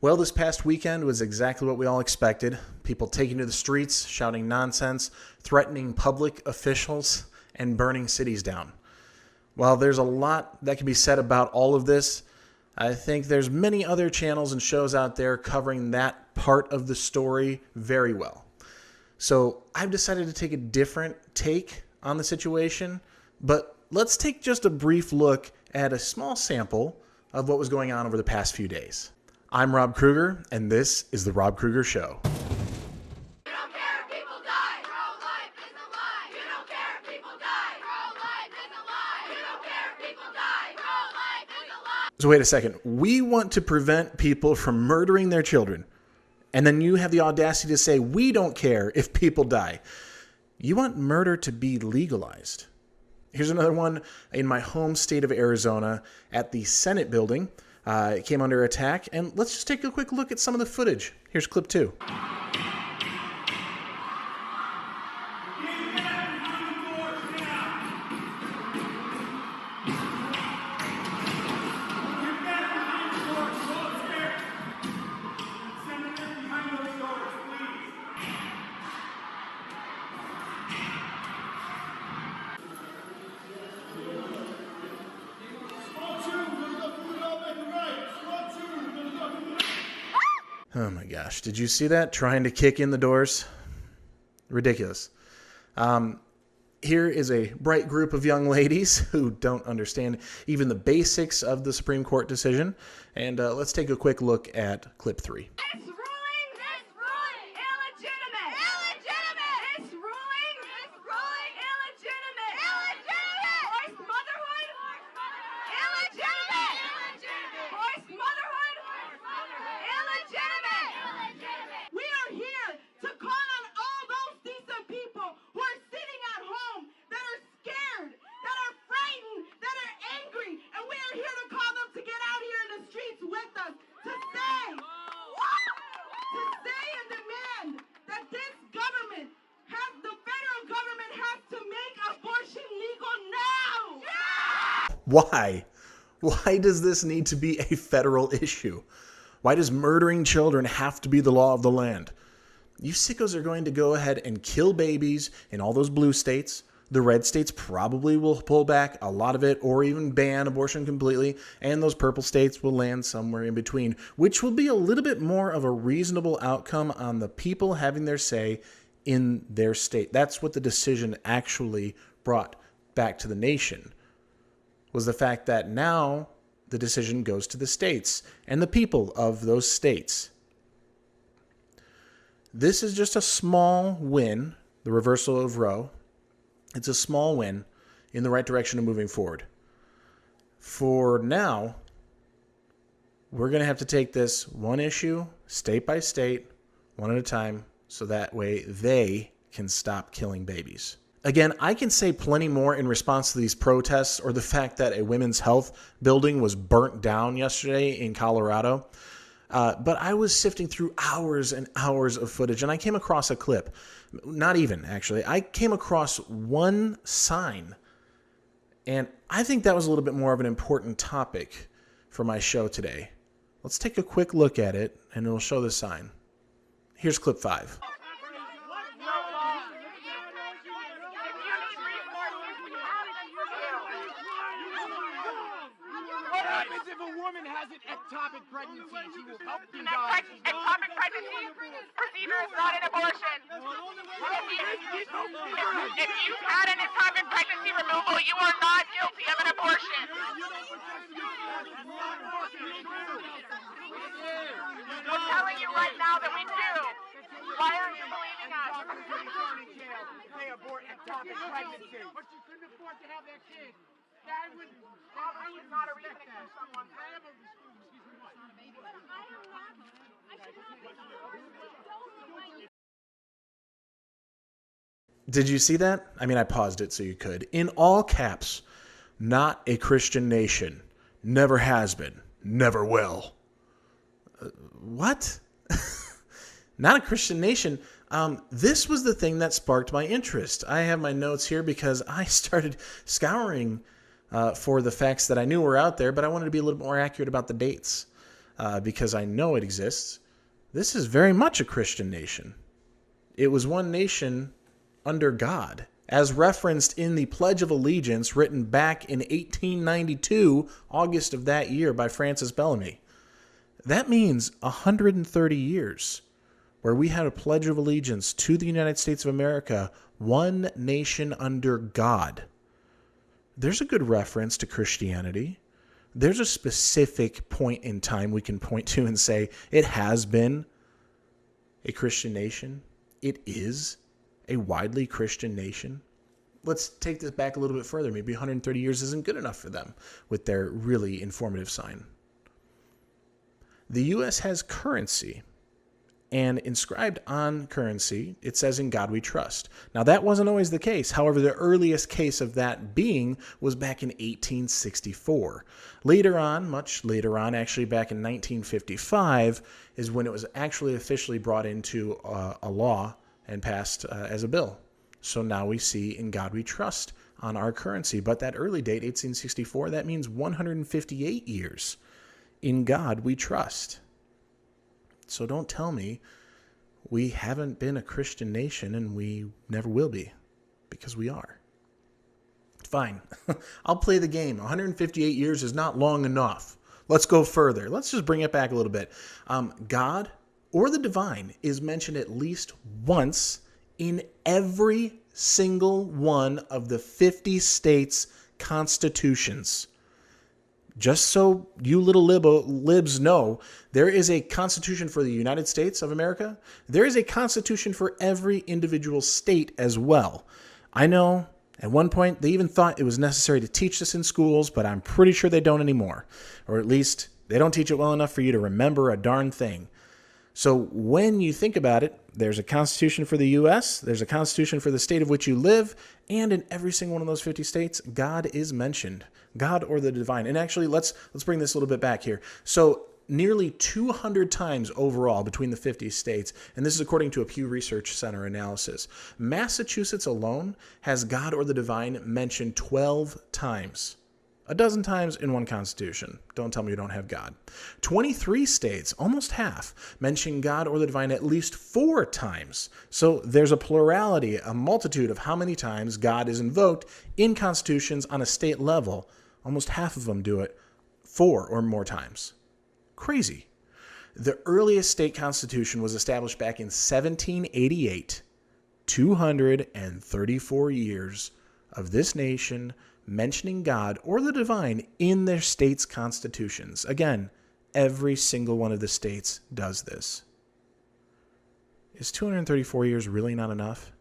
Well, this past weekend was exactly what we all expected. People taking to the streets, shouting nonsense, threatening public officials, and burning cities down. While there's a lot that can be said about all of this, I think there's many other channels and shows out there covering that part of the story very well. So I've decided to take a different take on the situation, but let's take just a brief look at a small sample of what was going on over the past few days. I'm Rob Kruger, and this is The Rob Kruger Show. You don't care if people die. Pro-life is a lie. You don't care if people die. Pro-life is a lie. You don't care if people die. Pro-life is a lie. So wait a second. We want to prevent people from murdering their children. And then you have the audacity to say, we don't care if people die. You want murder to be legalized. Here's another one in my home state of Arizona at the Senate building. It came under attack, and let's just take a quick look at some of the footage. Here's clip 2. Oh my gosh, did you see that? Trying to kick in the doors? Ridiculous. Here is a bright group of young ladies who don't understand even the basics of the Supreme Court decision. And let's take a quick look at clip 3. This ruling illegitimate. Illegitimate. This ruling illegitimate. Illegitimate. Forced motherhood. Illegitimate. Forced motherhood. Illegitimate. We are here to call on all those decent people who are sitting at home that are scared, that are frightened, that are angry, and we are here to call them to get out here in the streets with us to say and demand that this government the federal government has to make abortion legal now. Why? Why does this need to be a federal issue? Why does murdering children have to be the law of the land? You sickos are going to go ahead and kill babies in all those blue states. The red states probably will pull back a lot of it or even ban abortion completely. And those purple states will land somewhere in between, which will be a little bit more of a reasonable outcome on the people having their say in their state. That's what the decision actually brought back to the nation, was the fact that now the decision goes to the states and the people of those states. This is just a small win, the reversal of Roe. It's a small win in the right direction of moving forward. For now, we're going to have to take this one issue, state by state, one at a time, so that way they can stop killing babies. Again, I can say plenty more in response to these protests or the fact that a women's health building was burnt down yesterday in Colorado. But I was sifting through hours and hours of footage, and I came across a clip. Not even, actually. I came across one sign, and I think that was a little bit more of an important topic for my show today. Let's take a quick look at it, and it'll show the sign. Here's clip 5. What happens if a woman has an ectopic pregnancy? She will help you die. Ectopic pregnancy procedure is not an abortion. If you've had an ectopic pregnancy removal, you are not guilty of an abortion. I'm telling you right now that we do. Why aren't you believing us? They abort ectopic pregnancy. But she couldn't afford to have that kid. That would not a reason to kill someone. Did you see that? I mean, I paused it so you could. In all caps, not a Christian nation. Never has been. Never will. What? Not a Christian nation. This was the thing that sparked my interest. I have my notes here because I started scouring for the facts that I knew were out there, but I wanted to be a little more accurate about the dates. because I know it exists. This is very much a Christian nation. It was one nation under God, as referenced in the Pledge of Allegiance written back in 1892, August of that year, by Francis Bellamy. That means 130 years where we had a Pledge of Allegiance to the United States of America, one nation under God. There's a good reference to Christianity. There's a specific point in time we can point to and say it has been a Christian nation. It is a widely Christian nation. Let's take this back a little bit further. Maybe 130 years isn't good enough for them with their really informative sign. The U.S. has currency, and inscribed on currency, it says, "In God we trust." Now, that wasn't always the case. However, the earliest case of that being was back in 1864. Later on, much later on, actually back in 1955, is when it was actually officially brought into a law and passed as a bill. So now we see "In God we trust" on our currency. But that early date, 1864, that means 158 years. In God we trust. So don't tell me we haven't been a Christian nation and we never will be, because we are. Fine. I'll play the game. 158 years is not long enough. Let's go further. Let's just bring it back a little bit. God or the divine is mentioned at least once in every single one of the 50 states' constitutions. Just so you little libs know, there is a constitution for the United States of America. There is a constitution for every individual state as well. I know at one point they even thought it was necessary to teach this in schools, but I'm pretty sure they don't anymore. Or at least they don't teach it well enough for you to remember a darn thing. So when you think about it, there's a constitution for the U.S., there's a constitution for the state of which you live, and in every single one of those 50 states, God is mentioned. God or the divine. And actually, let's bring this a little bit back here. So nearly 200 times overall between the 50 states, and this is according to a Pew Research Center analysis. Massachusetts alone has God or the divine mentioned 12 times. A dozen times in one constitution. Don't tell me you don't have God. 23 states, almost half, mention God or the divine at least 4 times. So there's a plurality, a multitude of how many times God is invoked in constitutions on a state level. Almost half of them do it 4 or more times. Crazy. The earliest state constitution was established back in 1788. 234 years of this nation mentioning God or the divine in their state's constitutions. Again, every single one of the states does this. Is 234 years really not enough?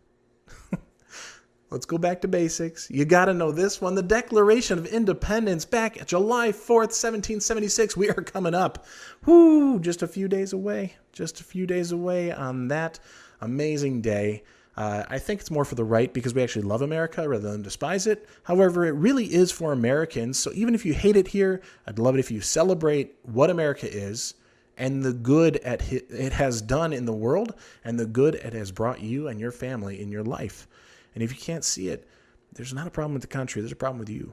Let's go back to basics. You got to know this one. The Declaration of Independence back July 4th, 1776. We are coming up. Whoo, just a few days away. Just a few days away on that amazing day. I think it's more for the right because we actually love America rather than despise it. However, it really is for Americans. So even if you hate it here, I'd love it if you celebrate what America is and the good it has done in the world and the good it has brought you and your family in your life. And if you can't see it, there's not a problem with the country. There's a problem with you.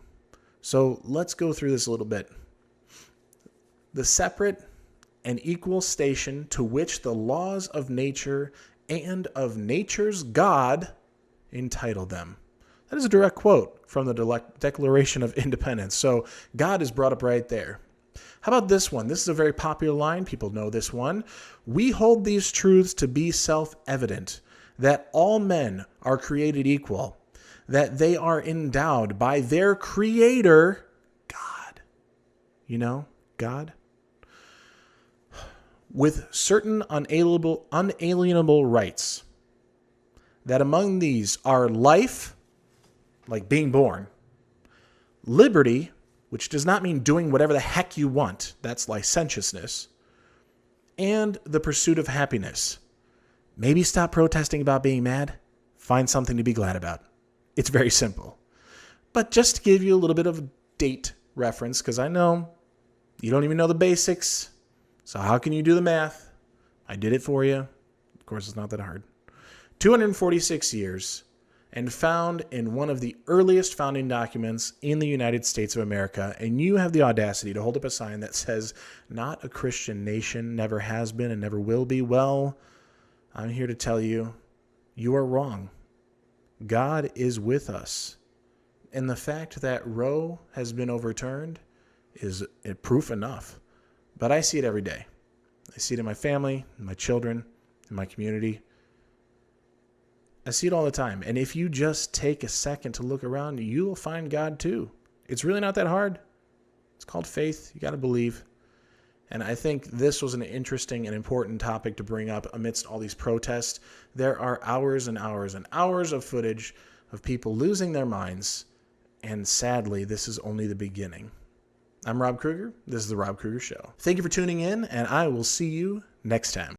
So let's go through this a little bit. The separate and equal station to which the laws of nature and of nature's God entitle them. That is a direct quote from the Declaration of Independence. So God is brought up right there. How about this one? This is a very popular line. People know this one. We hold these truths to be self-evident, that all men are created equal, that they are endowed by their Creator, God. You know, God. With certain unalienable rights, that among these are life, like being born, liberty, which does not mean doing whatever the heck you want, that's licentiousness, and the pursuit of happiness. Maybe stop protesting about being mad, find something to be glad about. It's very simple. But just to give you a little bit of date reference, because I know you don't even know the basics, so how can you do the math? I did it for you. Of course, it's not that hard. 246 years and found in one of the earliest founding documents in the United States of America, and you have the audacity to hold up a sign that says, "Not a Christian nation, never has been and never will be," well, I'm here to tell you, you are wrong. God is with us. And the fact that Roe has been overturned is proof enough. But I see it every day. I see it in my family, in my children, in my community. I see it all the time. And if you just take a second to look around, you will find God too. It's really not that hard. It's called faith. You got to believe. And I think this was an interesting and important topic to bring up amidst all these protests. There are hours and hours and hours of footage of people losing their minds. And sadly, this is only the beginning. I'm Rob Kruger. This is The Rob Kruger Show. Thank you for tuning in, and I will see you next time.